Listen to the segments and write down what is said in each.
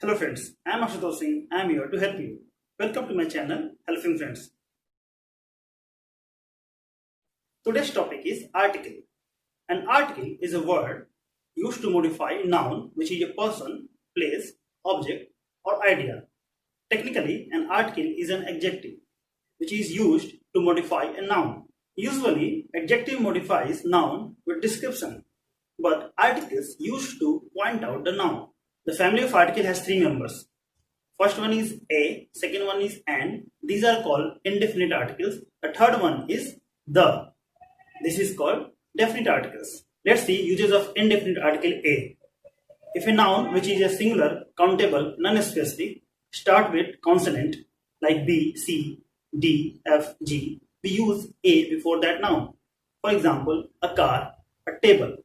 Hello friends, I am Ashutosh Singh. I am here to help you. Welcome to my channel, Helping Friends. Today's topic is article. An article is a word used to modify a noun which is a person, place, object or idea. Technically, an article is an adjective which is used to modify a noun. Usually, adjective modifies noun with description, but articles used to point out the noun. The family of article has three members. First one is a, second one is an. These are called indefinite articles. The third one is the. This is called definite articles. Let's see uses of indefinite article a. If a noun which is a singular, countable, non-specific start with consonant like B, C, D, F, G, we use a before that noun. For example, a car, a table.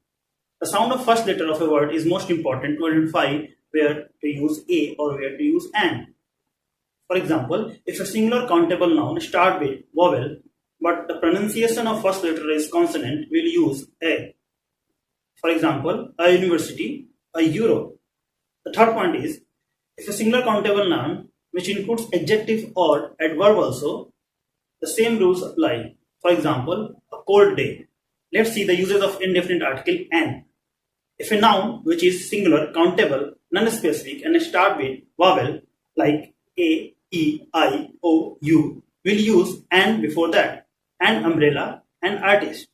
The sound of first letter of a word is most important to identify where to use a or where to use an. For example, if a singular countable noun starts with vowel but the pronunciation of first letter is consonant, we'll use a. For example, a university, a euro. The third point is, if a singular countable noun which includes adjective or adverb also, the same rules apply. For example, a cold day. Let's see the uses of indefinite article an. If a noun which is singular, countable, non-specific and start with vowel like a, e, I, o, u, we'll use an before that. An umbrella, an artist.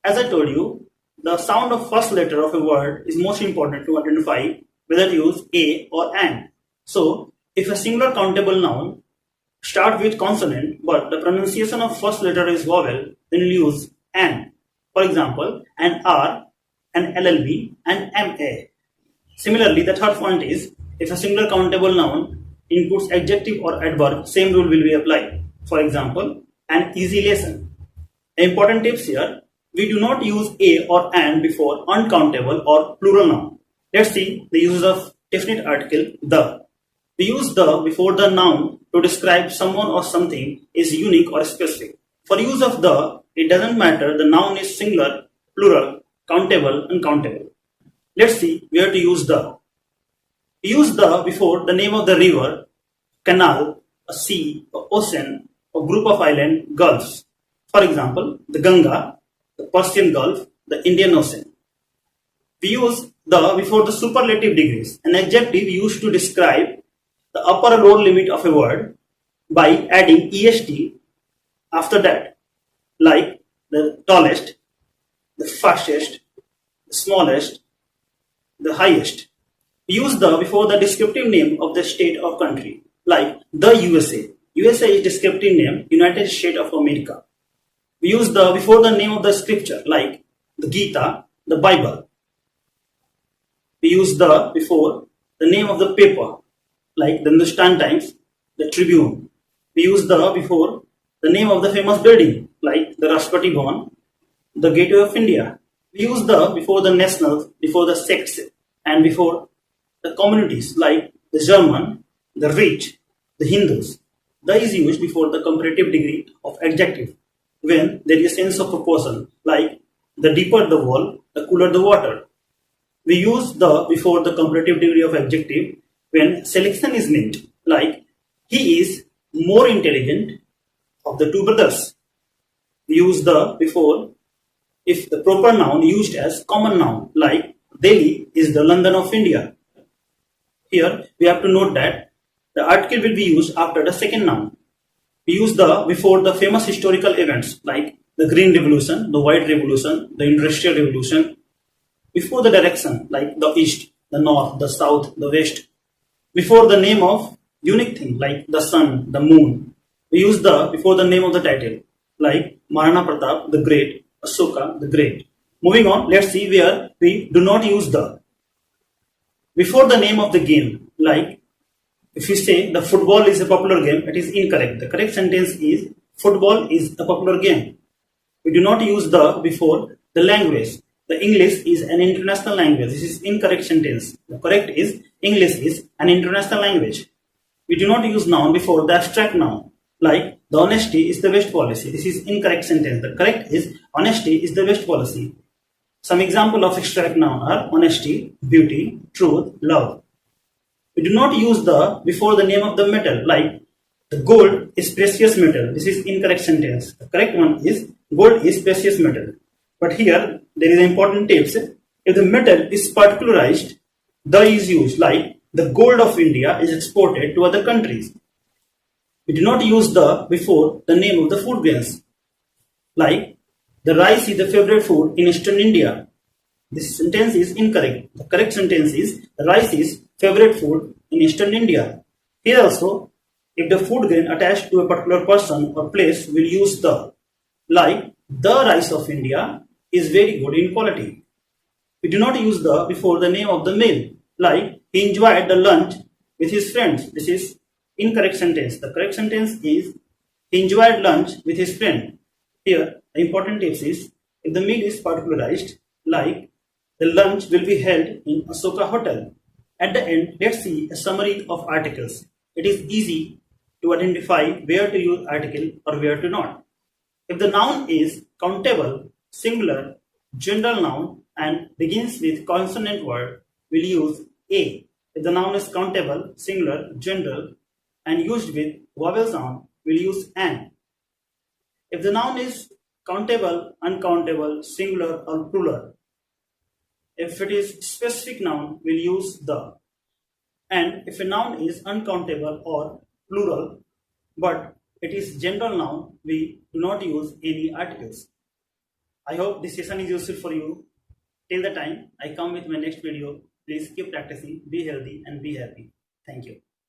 As I told you, the sound of first letter of a word is most important to identify whether to use a or an. So, if a singular countable noun start with consonant but the pronunciation of first letter is vowel, then we'll use an. For example, an R, an LLB, an MA. Similarly, the third point is, if a singular countable noun includes adjective or adverb, same rule will be applied. For example, an easy lesson. Important tips here, we do not use a or an before uncountable or plural noun. Let's see the uses of definite article the. We use the before the noun to describe someone or something is unique or specific. For use of the, it doesn't matter the noun is singular, plural, countable, uncountable. Let's see where to use the. We use the before the name of the river, canal, a sea, a ocean, a group of island, gulfs. For example, the Ganga, the Persian Gulf, the Indian Ocean. We use the before the superlative degrees, an adjective used to describe the upper or lower limit of a word by adding est after that, like the tallest, the fastest, the smallest, the highest. We use the before the descriptive name of the state or country, like the USA. USA is descriptive name, United States of America. We use the before the name of the scripture, like the Gita, the Bible. We use the before the name of the paper, like the Hindustan Times, the Tribune. We use the before the name of the famous building, like the Rashtrapati Bhavan, the Gateway of India. We use the before the nationals, before the sects, and before the communities, like the German, the rich, the Hindus. The is used before the comparative degree of adjective, when there is a sense of proportion, like the deeper the wall, the cooler the water. We use the before the comparative degree of adjective when selection is meant, like he is more intelligent of the two brothers. We use the before if the proper noun used as common noun, like Delhi is the London of India. Here we have to note that the article will be used after the second noun. We use the before the famous historical events like the Green Revolution, the White Revolution, the Industrial Revolution. Before the direction like the East, the North, the South, the West. Before the name of unique thing like the sun, the moon. We use the before the name of the title like Maharana Pratap the Great, Ashoka the Great. Moving on, let's see where we do not use the. Before the name of the game, like if you say the football is a popular game, it is incorrect. The correct sentence is football is a popular game. We do not use the before the language. The English is an international language. This is incorrect sentence. The correct is English is an international language. We do not use noun before the abstract noun. Like the honesty is the best policy. This is incorrect sentence. The correct is honesty is the best policy. Some example of abstract noun are honesty, beauty, truth, love. We do not use the before the name of the metal, like the gold is precious metal. This is incorrect sentence. The correct one is gold is precious metal. But here there is important tips. If the metal is particularized, the is used, like the gold of India is exported to other countries. We do not use the before the name of the food grains, like the rice is the favorite food in Eastern India. This sentence is incorrect. The correct sentence is the rice is favorite food in Eastern India. Here also, if the food grain attached to a particular person or place will use the, like the rice of India is very good in quality. We do not use the before the name of the meal, like he enjoyed the lunch with his friends. This is incorrect sentence. The correct sentence is he enjoyed lunch with his friend. Here, the important tips is if the meal is particularized, like the lunch will be held in Asoka Hotel. At the end, let's see a summary of articles. It is easy to identify where to use article or where to not. If the noun is countable, singular, general noun and begins with consonant word, we'll use a. If the noun is countable, singular, general and used with vowel sound, we'll use an. If the noun is countable, uncountable, singular or plural, if it is specific noun, we'll use the. And if a noun is uncountable or plural, but it is general noun, we do not use any articles. I hope this session is useful for you. Till the time I come with my next video, please keep practicing, be healthy and be happy. Thank you.